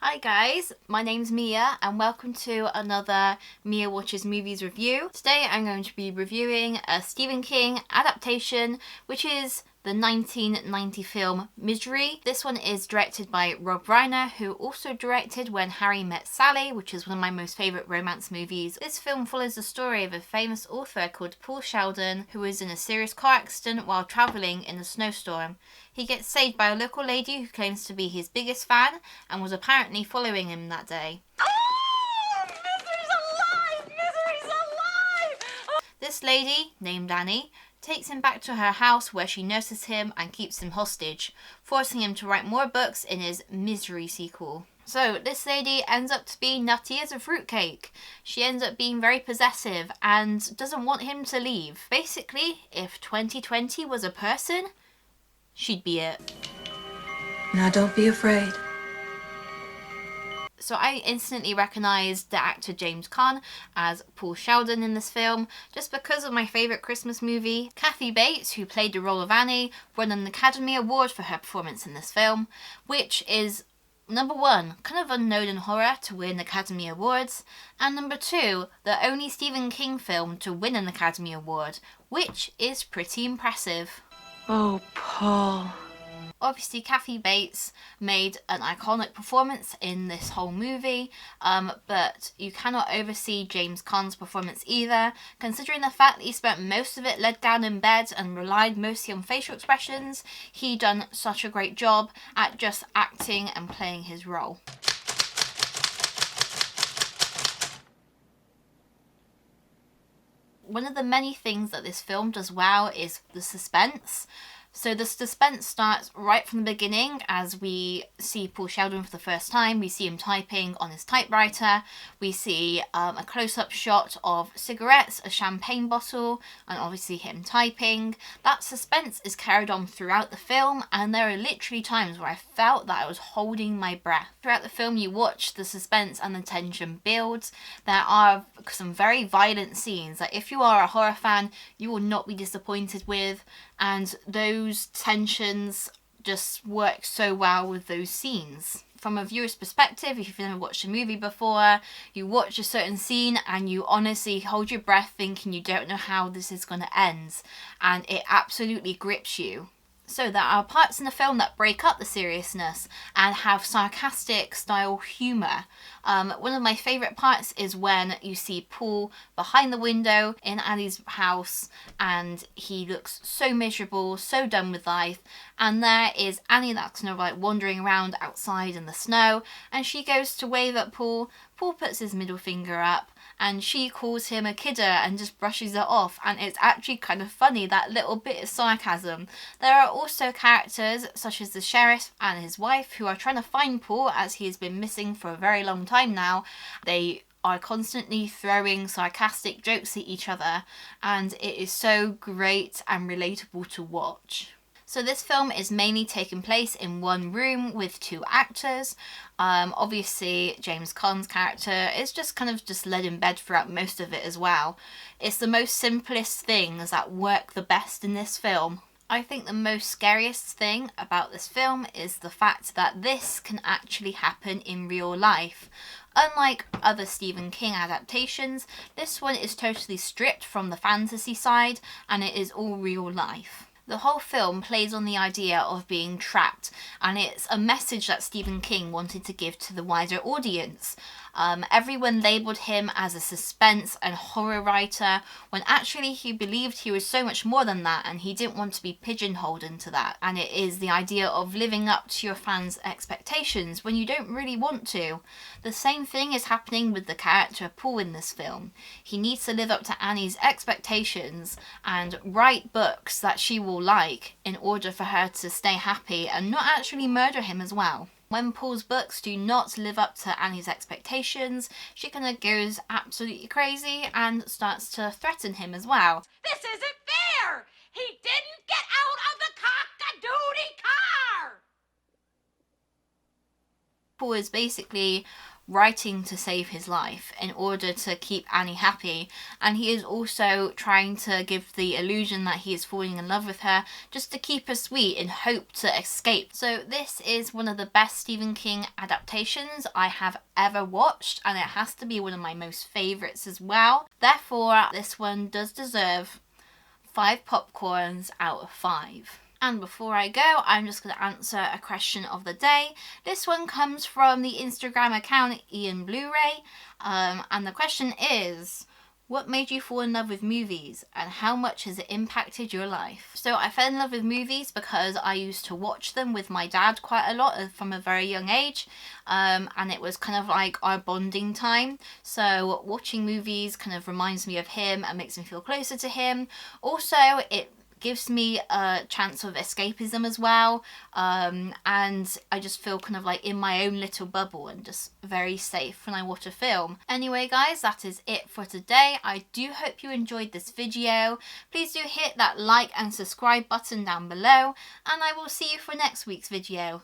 Hi guys, my name's Mia and welcome to another Mia Watches Movies review. Today I'm going to be reviewing a Stephen King adaptation, which is the 1990 film Misery. This one is directed by Rob Reiner, who also directed When Harry Met Sally, which is one of my most favourite romance movies. This film follows the story of a famous author called Paul Sheldon, who was in a serious car accident while travelling in a snowstorm. He gets saved by a local lady who claims to be his biggest fan and was apparently following him that day. Oh, Misery's alive! Misery's alive! Oh. This lady, named Annie, takes him back to her house where she nurses him and keeps him hostage, forcing him to write more books in his Misery sequel. So this lady ends up to be nutty as a fruitcake. She ends up being very possessive and doesn't want him to leave. Basically, if 2020 was a person, she'd be it. Now don't be afraid. So I instantly recognised the actor James Caan as Paul Sheldon in this film, just because of my favourite Christmas movie. Kathy Bates, who played the role of Annie, won an Academy Award for her performance in this film, which is number one, kind of unknown in horror to win Academy Awards, and number two, the only Stephen King film to win an Academy Award, which is pretty impressive. Oh, Paul. Obviously, Kathy Bates made an iconic performance in this whole movie, but you cannot oversee James Caan's performance either, considering the fact that he spent most of it laid down in bed and relied mostly on facial expressions. He done such a great job at just acting and playing his role. One of the many things that this film does well is the suspense. So the suspense starts right from the beginning as we see Paul Sheldon for the first time. We see him typing on his typewriter. We see a close-up shot of cigarettes, a champagne bottle, and obviously him typing. That suspense is carried on throughout the film, and there are literally times where I felt that I was holding my breath. Throughout the film, you watch the suspense and the tension build. There are some very violent scenes that if you are a horror fan, you will not be disappointed with, and those tensions just work so well with those scenes. From a viewer's perspective, if you've never watched a movie before, you watch a certain scene and you honestly hold your breath thinking you don't know how this is going to end, and it absolutely grips you. So there are parts in the film that break up the seriousness and have sarcastic style humour. One of my favourite parts is when you see Paul behind the window in Annie's house and he looks so miserable, so done with life, and there is Annie that's kind of like wandering around outside in the snow, and she goes to wave at Paul. Paul puts his middle finger up and she calls him a kidder and just brushes it off, and it's actually kind of funny, that little bit of sarcasm. There are also characters such as the sheriff and his wife who are trying to find Paul as he has been missing for a very long time now. They are constantly throwing sarcastic jokes at each other, and it is so great and relatable to watch. So this film is mainly taking place in one room with two actors. Obviously, James Caan's character is just kind of just led in bed throughout most of it as well. It's the most simplest things that work the best in this film. I think the most scariest thing about this film is the fact that this can actually happen in real life. Unlike other Stephen King adaptations, this one is totally stripped from the fantasy side and it is all real life. The whole film plays on the idea of being trapped, and it's a message that Stephen King wanted to give to the wider audience. Everyone labelled him as a suspense and horror writer, when actually he believed he was so much more than that, and he didn't want to be pigeonholed into that. And it is the idea of living up to your fans' expectations when you don't really want to. The same thing is happening with the character Paul in this film. He needs to live up to Annie's expectations and write books that she will like in order for her to stay happy and not actually murder him as well. When Paul's books do not live up to Annie's expectations, she kind of goes absolutely crazy and starts to threaten him as well. This isn't fair! He didn't get out of the cock-a-doodle car! Paul is basically writing to save his life in order to keep Annie happy, and he is also trying to give the illusion that he is falling in love with her just to keep her sweet in hope to escape. So this is one of the best Stephen King adaptations I have ever watched, and it has to be one of my most favourites as well. Therefore, this one does deserve 5 popcorns out of 5. And before I go, I'm just going to answer a question of the day. This one comes from the Instagram account Ian Blu-ray, and the question is, what made you fall in love with movies and how much has it impacted your life? So I fell in love with movies because I used to watch them with my dad quite a lot from a very young age, and it was kind of like our bonding time. So watching movies kind of reminds me of him and makes me feel closer to him. Also, it gives me a chance of escapism as well, and I just feel kind of like in my own little bubble and just very safe when I watch a film. Anyway guys, that is it for today. I do hope you enjoyed this video. Please do hit that like and subscribe button down below, and I will see you for next week's video.